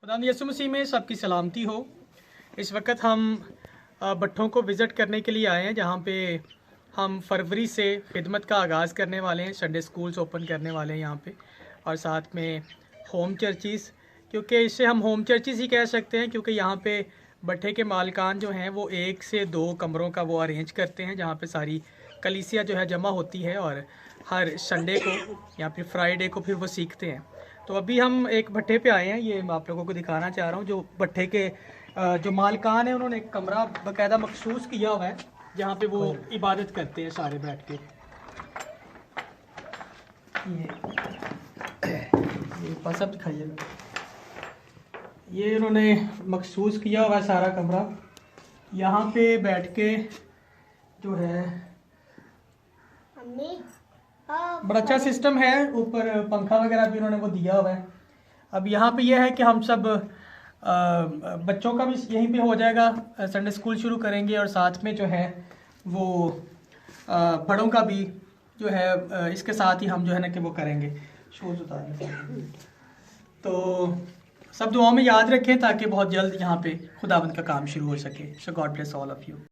खुदावंद यीशु मसीह में सबकी सलामती हो। इस वक्त हम भट्ठों को विज़िट करने के लिए आए हैं, जहाँ पे हम फरवरी से खिदमत का आगाज़ करने वाले हैं। संडे स्कूल्स ओपन करने वाले हैं यहाँ पे, और साथ में होम चर्चिज़, क्योंकि इसे हम होम चर्चिज़ ही कह सकते हैं, क्योंकि यहाँ पे भट्ठे के मालिकान जो हैं वो 1 से 2 कमरों का वो अरेंज करते हैं, जहाँ पे सारी कलीसिया जो है जमा होती है और हर संडे को या फिर फ्राइडे को फिर वो सीखते हैं। तो अभी हम एक भट्ठे पे आए हैं, ये मैं आप लोगों को दिखाना चाह रहा हूँ। जो भट्ठे के जो मालिकान है, उन्होंने एक कमरा बाकायदा मखसूस किया हुआ है, जहाँ पे वो इबादत करते हैं सारे बैठ के। ये बस अब दिखाइएगा, ये उन्होंने मखसूस किया हुआ है सारा कमरा। यहाँ पे बैठ के जो है बड़ा अच्छा सिस्टम है, ऊपर पंखा वगैरह भी उन्होंने वो दिया हुआ है। अब यहाँ पे यह है कि हम सब बच्चों का भी यहीं पे हो जाएगा, संडे स्कूल शुरू करेंगे, और साथ में जो है वो बड़ों का भी जो है इसके साथ ही हम जो है ना कि वो करेंगे। शूज़ उतारने तो सब दुआओं में याद रखें, ताकि बहुत जल्द यहाँ पे खुदावंद का काम शुरू हो सके। So God bless all of you.